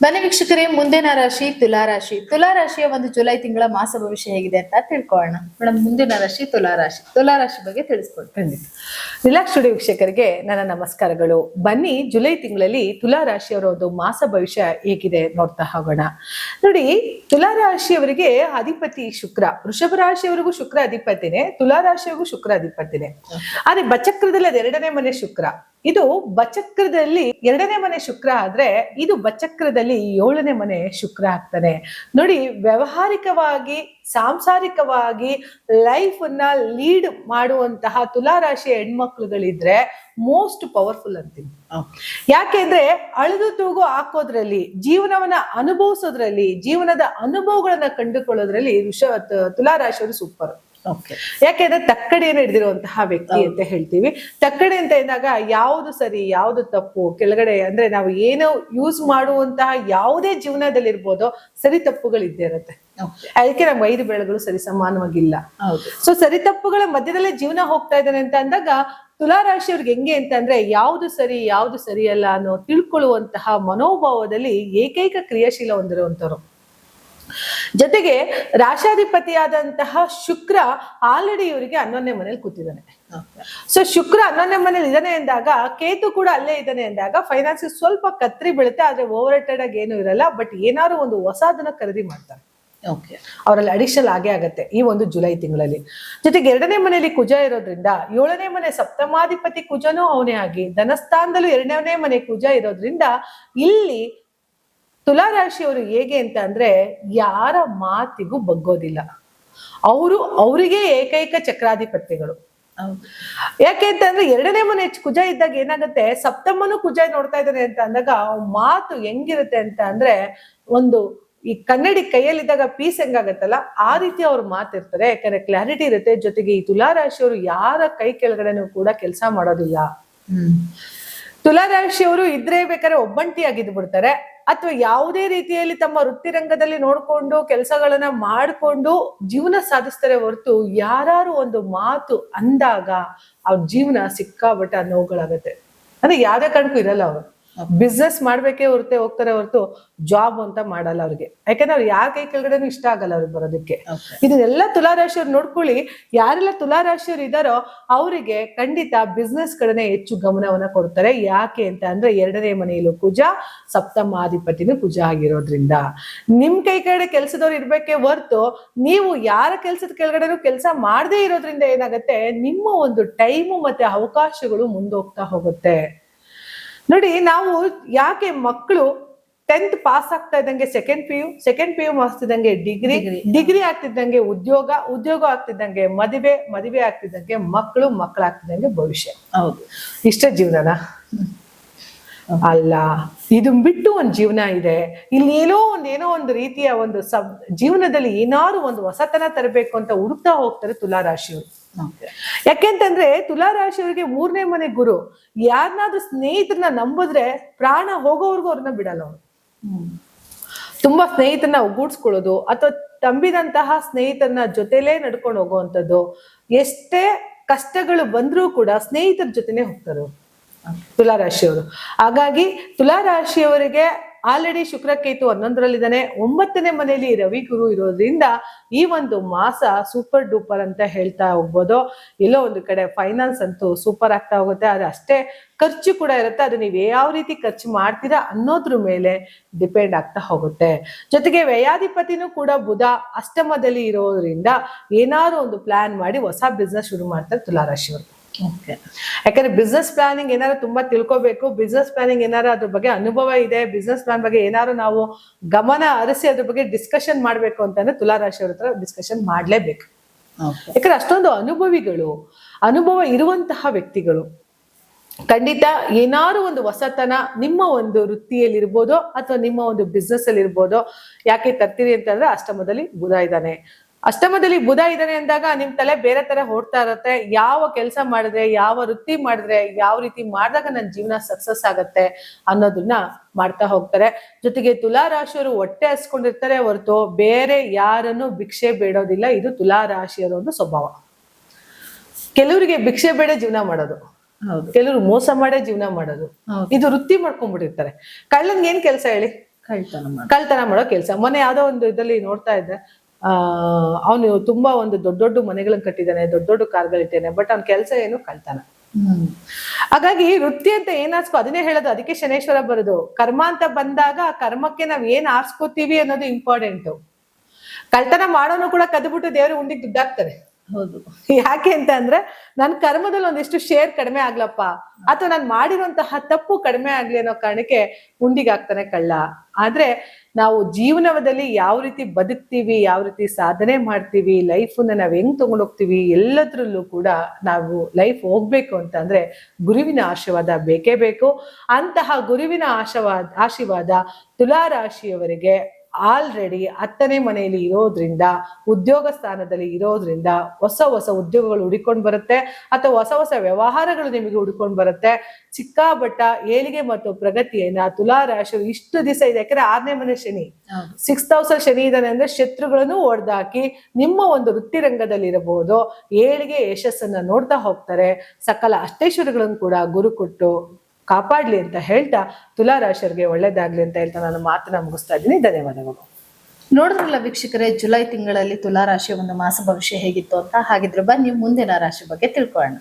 ಬನ್ನಿ ವೀಕ್ಷಕರೇ, ಮುಂದಿನ ರಾಶಿ ತುಲಾರಾಶಿ. ತುಲಾರಾಶಿಯ ಒಂದು ಜುಲೈ ತಿಂಗಳ ಮಾಸ ಭವಿಷ್ಯ ಹೇಗಿದೆ ಅಂತ ತಿಳ್ಕೊಳ್ಳೋಣ. ಮೇಡಮ್, ಮುಂದಿನ ರಾಶಿ ತುಲಾರಾಶಿ ಬಗ್ಗೆ ತಿಳಿಸ್ಕೊಡ್ತೀನಿ. ರಿಲಾಕ್ಸ್ ಸ್ಟುಡಿಯೋ ವೀಕ್ಷಕರಿಗೆ ನನ್ನ ನಮಸ್ಕಾರಗಳು. ಬನ್ನಿ, ಜುಲೈ ತಿಂಗಳಲ್ಲಿ ತುಲಾರಾಶಿಯವರ ಒಂದು ಮಾಸ ಭವಿಷ್ಯ ಹೇಗಿದೆ ನೋಡ್ತಾ ಹೋಗೋಣ. ನೋಡಿ, ತುಲಾರಾಶಿಯವರಿಗೆ ಅಧಿಪತಿ ಶುಕ್ರ. ವೃಷಭ ರಾಶಿಯವರಿಗೂ ಶುಕ್ರ ಅಧಿಪತಿನೇ, ತುಲಾರಾಶಿಯವರಿಗೂ ಶುಕ್ರ ಅಧಿಪತಿನೇ. ಆದ್ರೆ ಬಚಕ್ರದಲ್ಲಿ ಅದು 2ನೇ ಮನೆ ಶುಕ್ರ. ಇದು ಬಚಕ್ರದಲ್ಲಿ 2ನೇ ಮನೆ ಶುಕ್ರ ಆದ್ರೆ ಇದು ಬಚಕ್ರದಲ್ಲಿ 7ನೇ ಮನೆ ಶುಕ್ರ ಆಗ್ತಾನೆ. ನೋಡಿ, ವ್ಯವಹಾರಿಕವಾಗಿ ಸಾಂಸಾರಿಕವಾಗಿ ಲೈಫ್ ಅನ್ನ ಲೀಡ್ ಮಾಡುವಂತಹ ತುಲಾರಾಶಿಯ ಹೆಣ್ಮಕ್ಳುಗಳಿದ್ರೆ ಮೋಸ್ಟ್ ಪವರ್ಫುಲ್ ಅಂತೀನಿ. ಯಾಕೆಂದ್ರೆ ಅಳೆದು ತೂಗು ಹಾಕೋದ್ರಲ್ಲಿ, ಜೀವನವನ್ನ ಅನುಭವಿಸೋದ್ರಲ್ಲಿ, ಜೀವನದ ಅನುಭವಗಳನ್ನ ಕಂಡುಕೊಳ್ಳೋದ್ರಲ್ಲಿ ತುಲಾರಾಶಿಯವರು ಸೂಪರ್. ಯಾಕೆಂದ್ರೆ ತಕ್ಕಡಿಯನ್ನು ಹಿಡಿದಿರುವಂತಹ ವ್ಯಕ್ತಿ ಅಂತ ಹೇಳ್ತೀವಿ. ತಕ್ಕಡಿ ಅಂತ ಇದ್ದಾಗ ಯಾವುದು ಸರಿ ಯಾವುದು ತಪ್ಪು, ಕೆಳಗಡೆ ಅಂದ್ರೆ ನಾವು ಏನೋ ಯೂಸ್ ಮಾಡುವಂತಹ ಯಾವುದೇ ಜೀವನದಲ್ಲಿ ಇರ್ಬೋದೋ ಸರಿ ತಪ್ಪುಗಳಿದ್ದೇ ಇರುತ್ತೆ. ಅದಕ್ಕೆ ನಮ್ಗೆ 5 ಬೆಳೆಗಳು ಸರಿ ಸಮಾನವಾಗಿಲ್ಲ. ಸೊ ಸರಿ ತಪ್ಪುಗಳ ಮಧ್ಯದಲ್ಲೇ ಜೀವನ ಹೋಗ್ತಾ ಇದ್ದಾನೆ ಅಂತ ಅಂದಾಗ ತುಲಾರಾಶಿಯವ್ರಿಗೆ ಹೆಂಗೆ ಅಂತ ಅಂದ್ರೆ ಯಾವುದು ಸರಿ ಯಾವುದು ಸರಿಯಲ್ಲ ಅನ್ನೋ ತಿಳ್ಕೊಳ್ಳುವಂತಹ ಮನೋಭಾವದಲ್ಲಿ ಏಕೈಕ ಕ್ರಿಯಾಶೀಲ ಹೊಂದಿರುವಂತವ್ರು. ಜೊತೆಗೆ ರಾಶಾಧಿಪತಿಯಾದಂತಹ ಶುಕ್ರ ಆಲ್ರೆಡಿ ಇವರಿಗೆ 11ನೇ ಮನೇಲಿ ಕೂತಿದ್ದಾನೆ. ಸೊ ಶುಕ್ರ 11ನೇ ಮನೇಲಿ ಇದ್ದಾನೆ ಅಂದಾಗ, ಕೇತು ಕೂಡ ಅಲ್ಲೇ ಇದ್ದಾನೆ ಅಂದಾಗ ಫೈನಾನ್ಸ್ ಸ್ವಲ್ಪ ಕತ್ರಿ ಬೀಳುತ್ತೆ. ಆದ್ರೆ ಓವರ್ ರೇಟೆಡ್ ಆಗಿ ಏನು ಇರಲ್ಲ. ಬಟ್ ಏನಾದ್ರು ಒಂದು ಹೊಸದನ್ನ ಖರೀದಿ ಮಾಡ್ತಾರೆ. ಅವರಲ್ಲಿ ಅಡಿಷನಲ್ ಆಗೇ ಆಗತ್ತೆ ಈ ಒಂದು ಜುಲೈ ತಿಂಗಳಲ್ಲಿ. ಜೊತೆಗೆ 2ನೇ ಮನೆಯಲ್ಲಿ ಕುಜ ಇರೋದ್ರಿಂದ 7ನೇ ಮನೆ ಸಪ್ತಮಾಧಿಪತಿ ಕುಜನೂ ಅವನೇ ಆಗಿ, ಧನಸ್ಥಾನದಲ್ಲೂ 2ನೇ ಮನೆ ಕುಜ ಇರೋದ್ರಿಂದ ಇಲ್ಲಿ ತುಲಾರಾಶಿಯವರು ಹೇಗೆ ಅಂತ ಅಂದ್ರೆ ಯಾರ ಮಾತಿಗೂ ಬಗ್ಗೋದಿಲ್ಲ. ಅವರಿಗೆ ಏಕೈಕ ಚಕ್ರಾಧಿಪತ್ಯಗಳು. ಯಾಕೆ ಅಂತಂದ್ರೆ 2ನೇ ಮನೆ ಕುಜ ಇದ್ದಾಗ ಏನಾಗುತ್ತೆ, ಸಪ್ತಮನು ಕುಜ ನೋಡ್ತಾ ಇದ್ದಾನೆ ಅಂತ ಅಂದಾಗ ಮಾತು ಹೆಂಗಿರುತ್ತೆ ಅಂತ ಅಂದ್ರೆ, ಒಂದು ಈ ಕನ್ನಡಿ ಕೈಯಲ್ಲಿದ್ದಾಗ ಪೀಸ್ ಹೆಂಗಾಗತ್ತಲ್ಲ ಆ ರೀತಿ ಅವ್ರ ಮಾತಿರ್ತಾರೆ. ಯಾಕಂದ್ರೆ ಕ್ಲಾರಿಟಿ ಇರುತ್ತೆ. ಜೊತೆಗೆ ಈ ತುಲಾರಾಶಿಯವರು ಯಾರ ಕೈ ಕೆಳಗಡೆನೂ ಕೂಡ ಕೆಲಸ ಮಾಡೋದಿಲ್ಲ. ತುಲಾರಾಶಿಯವರು ಇದ್ರೆ ಬೇಕಾದ್ರೆ ಒಬ್ಬಂಟಿಯಾಗಿದ್ದು ಬಿಡ್ತಾರೆ, ಅಥವಾ ಯಾವುದೇ ರೀತಿಯಲ್ಲಿ ತಮ್ಮ ವೃತ್ತಿ ರಂಗದಲ್ಲಿ ನೋಡ್ಕೊಂಡು ಕೆಲಸಗಳನ್ನ ಮಾಡ್ಕೊಂಡು ಜೀವನ ಸಾಧಿಸ್ತಾರೆ ಹೊರತು ಯಾರು ಒಂದು ಮಾತು ಅಂದಾಗ ಅವ್ರ ಜೀವನ ಸಿಕ್ಕಾಬಟ್ಟೆ ನೋವುಗಳಾಗತ್ತೆ. ಅಂದ್ರೆ ಯಾವ್ದೇ ಕಾರಣಕ್ಕೂ ಇರಲ್ಲ. ಅವರು ಬಿಸ್ನೆಸ್ ಮಾಡ್ಬೇಕೇ ಹೋಗ್ತಾರೆ ಹೊರತು ಜಾಬ್ ಅಂತ ಮಾಡಲ್ಲ ಅವ್ರಿಗೆ. ಯಾಕಂದ್ರೆ ಅವ್ರು ಯಾರ ಕೈ ಕೆಳಗಡೆನೂ ಇಷ್ಟ ಆಗಲ್ಲ ಅವ್ರಿಗೆ ಬರೋದಕ್ಕೆ. ಇದನ್ನೆಲ್ಲ ತುಲಾರಾಶಿಯವ್ರು ನೋಡ್ಕೊಳ್ಳಿ. ಯಾರೆಲ್ಲ ತುಲಾರಾಶಿಯವ್ರು ಇದ್ದಾರೋ ಅವರಿಗೆ ಖಂಡಿತ ಬಿಸ್ನೆಸ್ ಕಡೆನೆ ಹೆಚ್ಚು ಗಮನವನ್ನ ಕೊಡ್ತಾರೆ. ಯಾಕೆ ಅಂತ ಅಂದ್ರೆ 2ನೇ ಮನೆಯಲ್ಲೂ ಕುಜ, ಸಪ್ತಮಾಧಿಪತಿನೂ ಕುಜ ಆಗಿರೋದ್ರಿಂದ ನಿಮ್ ಕೈ ಕೆಳಗಡೆ ಕೆಲಸದವ್ರು ಇರ್ಬೇಕೇ ಹೊರ್ತು ನೀವು ಯಾರ ಕೆಲ್ಸದ ಕೆಳಗಡೆನೂ ಕೆಲಸ ಮಾಡದೇ ಇರೋದ್ರಿಂದ ಏನಾಗತ್ತೆ, ನಿಮ್ಮ ಒಂದು ಟೈಮು ಮತ್ತೆ ಅವಕಾಶಗಳು ಮುಂದೋಗ್ತಾ ಹೋಗುತ್ತೆ. ನೋಡಿ, ನಾವು ಯಾಕೆ ಮಕ್ಕಳು 10th ಪಾಸ್ ಆಗ್ತಾ ಇದ್ದಂಗೆ ಸೆಕೆಂಡ್ ಪಿ ಯು ಆಗ್ತಿದ್ದಂಗೆ ಡಿಗ್ರಿ ಆಗ್ತಿದ್ದಂಗೆ ಉದ್ಯೋಗ ಆಗ್ತಿದ್ದಂಗೆ ಮದುವೆ ಆಗ್ತಿದ್ದಂಗೆ ಮಕ್ಕಳಾಗ್ತಿದ್ದಂಗೆ ಭವಿಷ್ಯ. ಹೌದು, ಇಷ್ಟ ಜೀವನನ ಅಲ್ಲ. ಇದು ಬಿಟ್ಟು ಒಂದು ಜೀವನ ಇದೆ. ಇಲ್ಲಿ ಏನೋ ಒಂದು ರೀತಿಯ ಒಂದು ಜೀವನದಲ್ಲಿ ಏನಾದ್ರು ಒಂದು ಹೊಸತನ ತರಬೇಕು ಅಂತ ಹುಡುಕ್ತಾ ಹೋಗ್ತಾರೆ ತುಲಾರಾಶಿಯವರು. ಯಾಕೆಂತಂದ್ರೆ ತುಲಾರಾಶಿಯವರಿಗೆ 3ನೇ ಮನೆ ಗುರು. ಯಾರನ್ನಾದ್ರೂ ಸ್ನೇಹಿತರನ್ನ ನಂಬಿದ್ರೆ ಪ್ರಾಣ ಹೋಗೋವರೆಗೂ ಅವ್ರನ್ನ ಬಿಡಲ್ಲ. ಅವರು ತುಂಬಾ ಸ್ನೇಹಿತರನ್ನ ಒಗ್ಗೂಡ್ಸ್ಕೊಳ್ಳೋದು ಅಥವಾ ತಂಬಿದಂತಹ ಸ್ನೇಹಿತರನ್ನ ಜೊತೆಲೇ ನಡ್ಕೊಂಡು ಹೋಗುವಂಥದ್ದು. ಎಷ್ಟೇ ಕಷ್ಟಗಳು ಬಂದ್ರೂ ಕೂಡ ಸ್ನೇಹಿತರ ಜೊತೆನೆ ಹೋಗ್ತಾರೆ ತುಲಾರಾಶಿಯವರು. ಹಾಗಾಗಿ ತುಲಾರಾಶಿಯವರಿಗೆ ಆಲ್ರೆಡಿ ಶುಕ್ರಕೇತು 11ರಲ್ಲಿದ್ದಾನೆ. 9ನೇ ಮನೆಯಲ್ಲಿ ರವಿ ಗುರು ಇರೋದ್ರಿಂದ ಈ ಒಂದು ಮಾಸ ಸೂಪರ್ ಡೂಪರ್ ಅಂತ ಹೇಳ್ತಾ ಹೋಗ್ಬೋದು. ಎಲ್ಲೋ ಒಂದು ಕಡೆ ಫೈನಾನ್ಸ್ ಅಂತೂ ಸೂಪರ್ ಆಗ್ತಾ ಹೋಗುತ್ತೆ. ಆದ್ರೆ ಅಷ್ಟೇ ಖರ್ಚು ಕೂಡ ಇರುತ್ತೆ. ಅದು ನೀವು ಯಾವ ರೀತಿ ಖರ್ಚು ಮಾಡ್ತೀರಾ ಅನ್ನೋದ್ರ ಮೇಲೆ ಡಿಪೆಂಡ್ ಆಗ್ತಾ ಹೋಗುತ್ತೆ. ಜೊತೆಗೆ ವ್ಯಯಾಧಿಪತಿನೂ ಕೂಡ ಬುಧ ಅಷ್ಟಮದಲ್ಲಿ ಇರೋದ್ರಿಂದ ಏನಾದ್ರು ಒಂದು ಪ್ಲಾನ್ ಮಾಡಿ ಹೊಸ ಬಿಸ್ನೆಸ್ ಶುರು ಮಾಡ್ತಾರೆ ತುಲಾರಾಶಿಯವರು. ಯಾಕಂದ್ರೆ ಬಿಸ್ನೆಸ್ ಪ್ಲಾನಿಂಗ್ ಏನಾದ್ರು ತುಂಬಾ ತಿಳ್ಕೊಬೇಕು. ಬಿಸ್ನೆಸ್ ಪ್ಲಾನಿಂಗ್ ಏನಾದ್ರು ಅದ್ರ ಬಗ್ಗೆ ಅನುಭವ ಇದೆ, ಬಿಸ್ನೆಸ್ ಪ್ಲಾನ್ ಬಗ್ಗೆ ಏನಾದ್ರು ನಾವು ಗಮನ ಹರಿಸಿ ಅದ್ರ ಬಗ್ಗೆ ಡಿಸ್ಕಷನ್ ಮಾಡ್ಬೇಕು ಅಂತಂದ್ರೆ ತುಲಾರಾಶಿಯವ್ರ ಹತ್ರ ಡಿಸ್ಕಷನ್ ಮಾಡ್ಲೇಬೇಕು. ಯಾಕಂದ್ರೆ ಅಷ್ಟೊಂದು ಅನುಭವ ಇರುವಂತಹ ವ್ಯಕ್ತಿಗಳು. ಖಂಡಿತ ಏನಾದ್ರು ಒಂದು ಹೊಸತನ ನಿಮ್ಮ ಒಂದು ವೃತ್ತಿಯಲ್ಲಿ ಇರ್ಬೋದು ಅಥವಾ ನಿಮ್ಮ ಒಂದು ಬಿಸ್ನೆಸ್ ಅಲ್ಲಿ ಇರ್ಬೋದು. ಯಾಕೆ ತರ್ತೀರಿ ಅಂತಂದ್ರೆ ಅಷ್ಟಮದಲ್ಲಿ ಬುಧ ಇದ್ದಾನೆ ಅಂದಾಗ ನಿಮ್ ತಲೆ ಬೇರೆ ತರ ಓಡ್ತಾ ಇರತ್ತೆ. ಯಾವ ಕೆಲಸ ಮಾಡಿದ್ರೆ, ಯಾವ ವೃತ್ತಿ ಮಾಡಿದ್ರೆ, ಯಾವ ರೀತಿ ಮಾಡಿದಾಗ ನನ್ನ ಜೀವನ ಸಕ್ಸಸ್ ಆಗತ್ತೆ ಅನ್ನೋದನ್ನ ಮಾಡ್ತಾ ಹೋಗ್ತಾರೆ. ಜೊತೆಗೆ ತುಲಾರಾಶಿಯವರು ಹೊಟ್ಟೆ ಹಸ್ಕೊಂಡಿರ್ತಾರೆ ಹೊರತು ಬೇರೆ ಯಾರನ್ನು ಭಿಕ್ಷೆ ಬೇಡೋದಿಲ್ಲ. ಇದು ತುಲಾರಾಶಿಯವರ ಒಂದು ಸ್ವಭಾವ. ಕೆಲವರಿಗೆ ಭಿಕ್ಷೆ ಬೇಡ ಜೀವನ ಮಾಡೋದು, ಕೆಲವರು ಮೋಸ ಮಾಡೇ ಜೀವನ ಮಾಡೋದು, ಇದು ವೃತ್ತಿ ಮಾಡ್ಕೊಂಡ್ಬಿಟ್ಟಿರ್ತಾರೆ. ಕಳ್ಳನ್ಗೆ ಏನ್ ಕೆಲಸ ಹೇಳಿ? ಕಳ್ತನ ಮಾಡೋ ಕೆಲಸ. ಮೊನ್ನೆ ಯಾವ್ದೋ ಒಂದು ಇದ್ರಲ್ಲಿ ನೋಡ್ತಾ ಇದ್ದೆ, ಅವನು ತುಂಬಾ ಒಂದು ದೊಡ್ಡ ದೊಡ್ಡ ಮನೆಗಳನ್ನ ಕಟ್ಟಿದ್ದಾನೆ, ದೊಡ್ಡ ದೊಡ್ಡ ಕಾರ್ಗಳಿದ್ದಾನೆ, ಬಟ್ ಅವ್ನ ಕೆಲಸ ಏನು ಕಳ್ತನ. ಹಾಗಾಗಿ ವೃತ್ತಿ ಅಂತ ಏನಾಸ್ಕೋ ಅದನ್ನೇ ಹೇಳೋದು. ಅದಕ್ಕೆ ಶನೇಶ್ವರ ಬರೋದು, ಕರ್ಮ ಅಂತ ಬಂದಾಗ ಆ ಕರ್ಮಕ್ಕೆ ನಾವ್ ಏನ್ ಆರ್ಸ್ಕೋತೀವಿ ಅನ್ನೋದು ಇಂಪಾರ್ಟೆಂಟ್. ಕಳ್ತನ ಮಾಡೋನು ಕೂಡ ಕದ್ಬಿಟ್ಟು ದೇವ್ರ ಉಂಡಿಗೆ ದುಡ್ಡಾಕ್ತಾರೆ. ಹೌದು. ಯಾಕೆ ಅಂತ ಅಂದ್ರೆ ನನ್ ಕರ್ಮದಲ್ಲಿ ಒಂದಿಷ್ಟು ಶೇರ್ ಕಡಿಮೆ ಆಗ್ಲಪ್ಪ, ಅಥವಾ ನಾನ್ ಮಾಡಿರುವಂತಹ ತಪ್ಪು ಕಡಿಮೆ ಆಗ್ಲಿ ಅನ್ನೋ ಕಾರಣಕ್ಕೆ ಉಂಡಿಗೆ ಹಾಕ್ತಾನೆ ಕಳ್ಳ. ಆದ್ರೆ ನಾವು ಜೀವನದಲ್ಲಿ ಯಾವ ರೀತಿ ಬದುಕ್ತೀವಿ, ಯಾವ ರೀತಿ ಸಾಧನೆ ಮಾಡ್ತೀವಿ, ಲೈಫನ್ನ ನಾವ್ ಹೆಂಗ್ ತಗೊಂಡೋಗ್ತೀವಿ, ಎಲ್ಲದ್ರಲ್ಲೂ ಕೂಡ ನಾವು ಲೈಫ್ ಹೋಗ್ಬೇಕು ಅಂತ ಅಂದ್ರೆ ಗುರುವಿನ ಆಶೀರ್ವಾದ ಬೇಕೇ ಬೇಕು. ಅಂತಹ ಗುರುವಿನ ಆಶೀರ್ವಾದ ತುಲಾ ರಾಶಿಯವರಿಗೆ ಆಲ್ರೆಡಿ 10ನೇ ಮನೆಯಲ್ಲಿ ಇರೋದ್ರಿಂದ, ಉದ್ಯೋಗ ಸ್ಥಾನದಲ್ಲಿ ಇರೋದ್ರಿಂದ ಹೊಸ ಹೊಸ ಉದ್ಯೋಗಗಳು ಹುಡುಕೊಂಡು ಬರುತ್ತೆ, ಅಥವಾ ಹೊಸ ಹೊಸ ವ್ಯವಹಾರಗಳು ನಿಮಗೆ ಹುಡ್ಕೊಂಡು ಬರುತ್ತೆ. ಚಿಕ್ಕಾಬಟ್ಟ ಏಳಿಗೆ ಮತ್ತು ಪ್ರಗತಿಯನ್ನ ತುಲಾ ರಾಶಿ ಇಷ್ಟು ದಿವಸ ಇದೆ. ಯಾಕಂದ್ರೆ 6ನೇ ಮನೆ ಶನಿ, 6th ಹೌಸಲ್ಲಿ ಶನಿ ಇದ್ದಾನೆ ಅಂದ್ರೆ ಶತ್ರುಗಳನ್ನು ಹೊಡೆದಾಕಿ ನಿಮ್ಮ ಒಂದು ವೃತ್ತಿ ರಂಗದಲ್ಲಿ ಇರಬಹುದು ಏಳಿಗೆ ಯಶಸ್ಸನ್ನ ನೋಡ್ತಾ ಹೋಗ್ತಾರೆ. ಸಕಲ ಅಷ್ಟೈಶ್ವರ್ಯಗಳನ್ನು ಕೂಡ ಗುರು ಕೊಟ್ಟು ಕಾಪಾಡ್ಲಿ ಅಂತ ಹೇಳ್ತಾ ತುಲಾ ರಾಶಿಯವರಿಗೆ ಒಳ್ಳೇದಾಗ್ಲಿ ಅಂತ ಹೇಳ್ತಾ ನಾನು ಮಾತನ್ನ ಮುಗಿಸ್ತಾ ಇದ್ದೀನಿ. ಧನ್ಯವಾದಗಳು. ನೋಡಿದ್ರಲ್ಲ ವೀಕ್ಷಕರೇ, ಜುಲೈ ತಿಂಗಳಲ್ಲಿ ತುಲಾ ರಾಶಿಯ ಒಂದು ಮಾಸ ಭವಿಷ್ಯ ಹೇಗಿತ್ತು ಅಂತ. ಹಾಗಿದ್ರೆ ಬನ್ನಿ ಮುಂದಿನ ರಾಶಿ ಬಗ್ಗೆ ತಿಳ್ಕೊಳ್ಳೋಣ.